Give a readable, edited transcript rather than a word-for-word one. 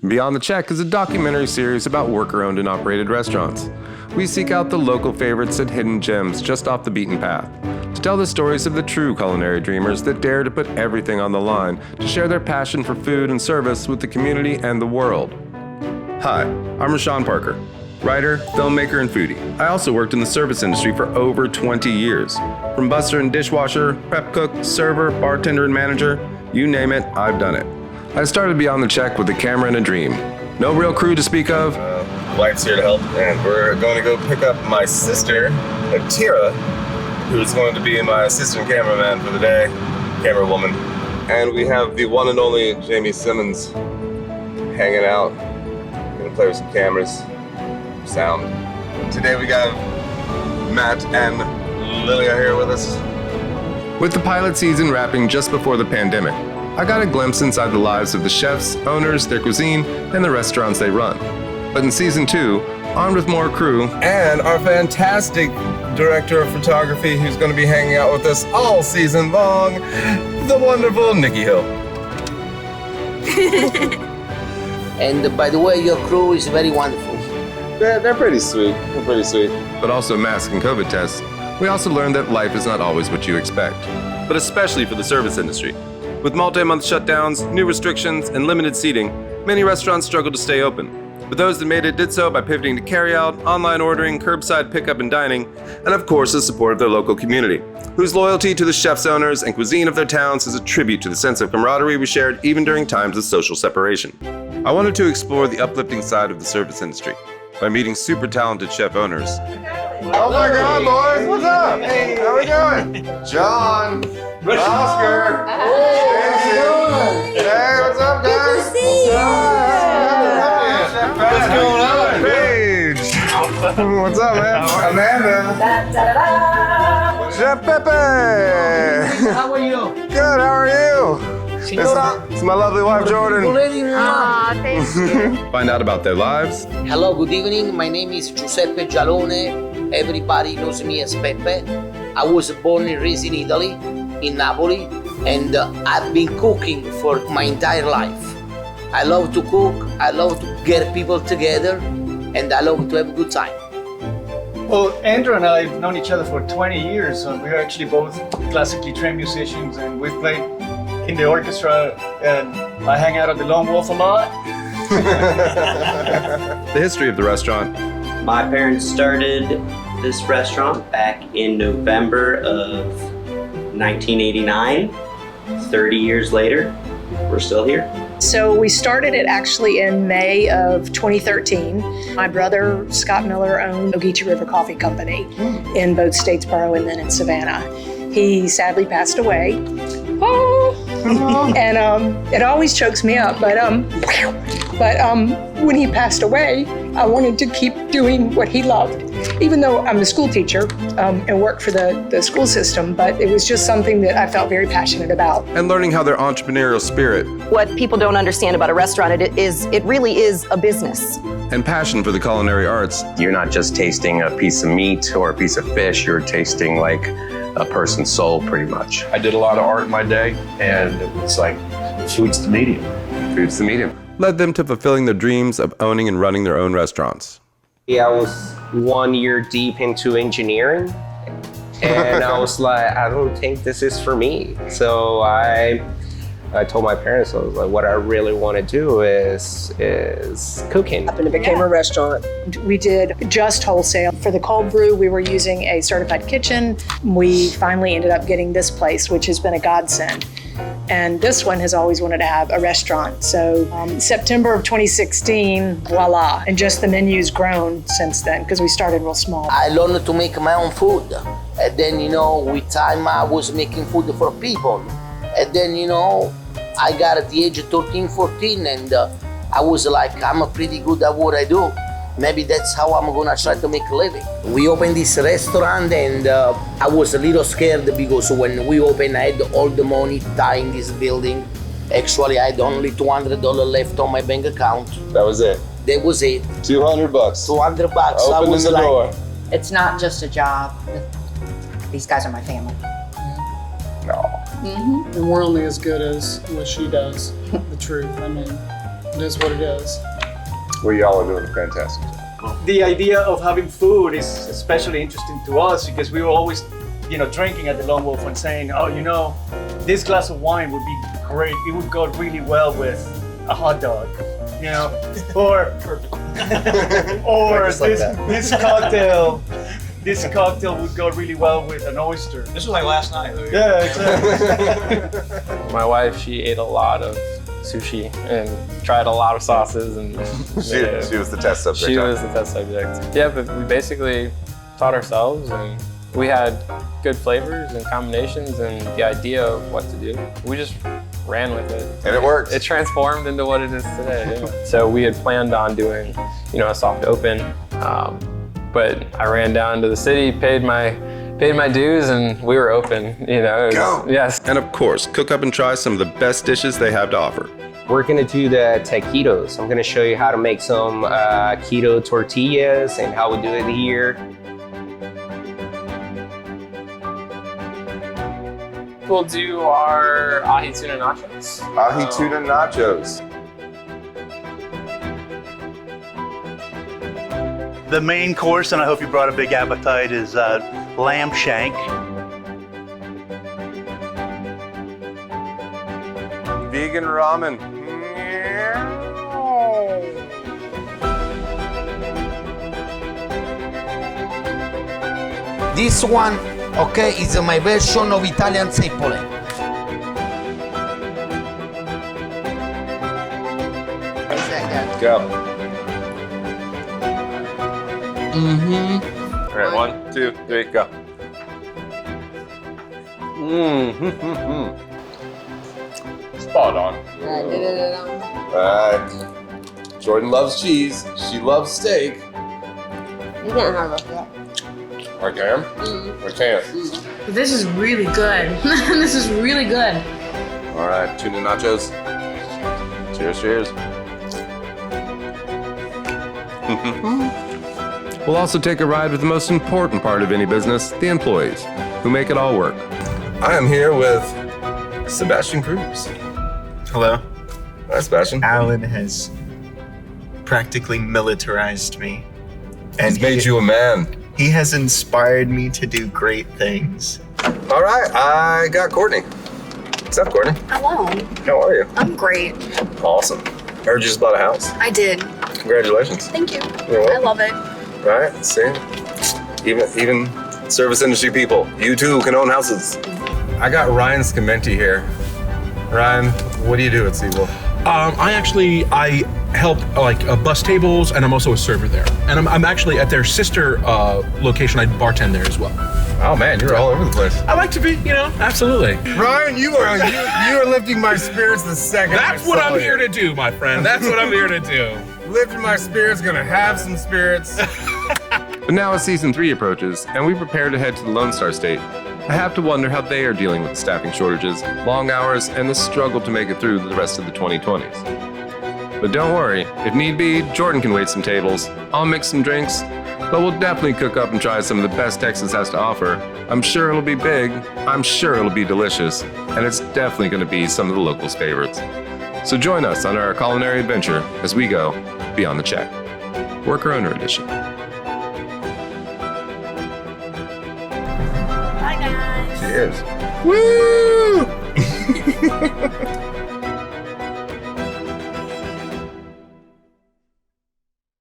Beyond the Check is a documentary series about worker-owned and operated restaurants. We seek out the local favorites and hidden gems just off the beaten path to tell the stories of the true culinary dreamers that dare to put everything on the line to share their passion for food and service with the community and the world. Hi, I'm Reyshan Parker, writer, filmmaker, and foodie. I also worked in the service industry for over 20 years. From busser and dishwasher, prep cook, server, bartender, and manager, you name it, I've done it. I started Beyond the Check with a camera and a dream. No real crew to speak of. Wife's here to help, and we're going to go pick up my sister, Tira, who's going to be my assistant cameraman for the day, camera woman. And we have the one and only Jamie Simmons hanging out. Gonna play with some cameras, sound. Today we got Matt and Lilia here with us. With the pilot season wrapping just before the pandemic, I got a glimpse inside the lives of the chefs, owners, their cuisine, and the restaurants they run. But in season 2, armed with more crew, and our fantastic director of photography who's going to be hanging out with us all season long, the wonderful Nikki Hill. And by the way, your crew is very wonderful. They're pretty sweet. They're pretty sweet. But also mask and COVID tests. We also learned that life is not always what you expect. But especially for the service industry. With multi-month shutdowns, new restrictions, and limited seating, many restaurants struggle to stay open. But those that made it did so by pivoting to carryout, online ordering, curbside pickup and dining, and of course the support of their local community, whose loyalty to the chefs, owners, and cuisine of their towns is a tribute to the sense of camaraderie we shared even during times of social separation. I wanted to explore the uplifting side of the service industry by meeting super talented chef owners. Oh my God, boys! What's up? Hey, how we doing? John, Oscar, Stacy. Hey, what's up, guys? Good to see you. What's going on? Paige. What's up, man? Amanda. Chef Pepe. How are you? Good. How are you? This is my lovely wife, Jordan. Aw, thank you. Find out about their lives. Hello, good evening. My name is Giuseppe Gialone. Everybody knows me as Pepe. I was born and raised in Italy, in Napoli, and I've been cooking for my entire life. I love to cook, I love to get people together, and I love to have a good time. Well, Andrew and I have known each other for 20 years. We're actually both classically trained musicians, and we've played in the orchestra, and I hang out at the Lone Wolf a lot. The history of the restaurant. My parents started this restaurant back in November of 1989. 30 years later, we're still here. So we started it actually in May of 2013. My brother, Scott Miller, owned Ogeechee River Coffee Company in both Statesboro and then in Savannah. He sadly passed away. And it always chokes me up, but when he passed away, I wanted to keep doing what he loved. Even though I'm a school teacher and work for the school system, but it was just something that I felt very passionate about. And learning how their entrepreneurial spirit. What people don't understand about a restaurant, it really is a business. And passion for the culinary arts. You're not just tasting a piece of meat or a piece of fish, you're tasting like a person's soul pretty much. I did a lot of art in my day, and it's like, food's the medium. Food's the medium. Led them to fulfilling their dreams of owning and running their own restaurants. Yeah, I was 1 year deep into engineering, and I was like, I don't think this is for me. So I told my parents, I was like, what I really want to do is cooking. And it became a restaurant. We did just wholesale. For the cold brew, we were using a certified kitchen. We finally ended up getting this place, which has been a godsend. And this one has always wanted to have a restaurant. So September of 2016, voila. And just the menu's grown since then because we started real small. I learned to make my own food. And then, with time I was making food for people. And then, I got at the age of 13, 14, and I was like, I'm pretty good at what I do. Maybe that's how I'm gonna try to make a living. We opened this restaurant, and I was a little scared because when we opened, I had all the money tied in this building. Actually, I had only $200 left on my bank account. That was it? That was it. $200. $200. Opening the door. It's not just a job. These guys are my family. No. And we're only as good as what she does, the truth. I mean, It is what it is. Well, y'all are doing a fantastic job. The idea of having food is especially interesting to us because we were always, drinking at the Lone Wolf and saying, oh, this glass of wine would be great. It would go really well with a hot dog, or this cocktail. This cocktail would go really well with an oyster. This was like last night. Yeah, exactly. My wife, she ate a lot of sushi and tried a lot of sauces, and She was the test subject. she was the test subject. Yeah, but we basically taught ourselves, and we had good flavors and combinations and the idea of what to do. We just ran with it. And it worked. It transformed into what it is today. Yeah. So we had planned on doing, a soft open, but I ran down to the city, paid my dues, and we were open. Go. Yes. And of course, cook up and try some of the best dishes they have to offer. We're gonna do the taquitos. I'm gonna show you how to make some keto tortillas and how we do it here. We'll do our ahi tuna nachos. Ahi tuna nachos. The main course, and I hope you brought a big appetite, is lamb shank. Vegan ramen. This one, okay, is my version of Italian seppole. Go. Mm-hmm. All right, 1, 2, 3, go. Spot on. All right. Jordan loves cheese. She loves steak. You can't have it. I can? I can't. This is really good. This is really good. All right, tuna nachos. Cheers, cheers. We'll also take a ride with the most important part of any business, the employees, who make it all work. I am here with Sebastian Cruz. Hello. Hi, Sebastian. Alan has practically militarized me. And He's made you a man. He has inspired me to do great things. All right, I got Courtney. What's up, Courtney? Hello. How are you? I'm great. Awesome. I heard you just bought a house. I did. Congratulations. Thank you. You're welcome. I love it. Right, see? Even service industry people, you too can own houses. I got Ryan Scamenti here. Ryan, what do you do at Sizzle? I help bus tables, and I'm also a server there. And I'm actually at their sister location. I bartend there as well. Oh man, you're all over the place. I like to be, absolutely. Ryan, you are lifting my spirits the second. That's what I'm here to do, my friend. That's what I'm here to do. Lifting my spirits, gonna have some spirits. But now as season 3 approaches, and we prepare to head to the Lone Star State, I have to wonder how they are dealing with the staffing shortages, long hours, and the struggle to make it through the rest of the 2020s. But don't worry, if need be, Jordan can wait some tables. I'll mix some drinks, but we'll definitely cook up and try some of the best Texas has to offer. I'm sure it'll be big, I'm sure it'll be delicious, and it's definitely gonna be some of the locals' favorites. So join us on our culinary adventure as we go beyond the check. Worker Owner Edition. Bye, guys. Cheers. Woo!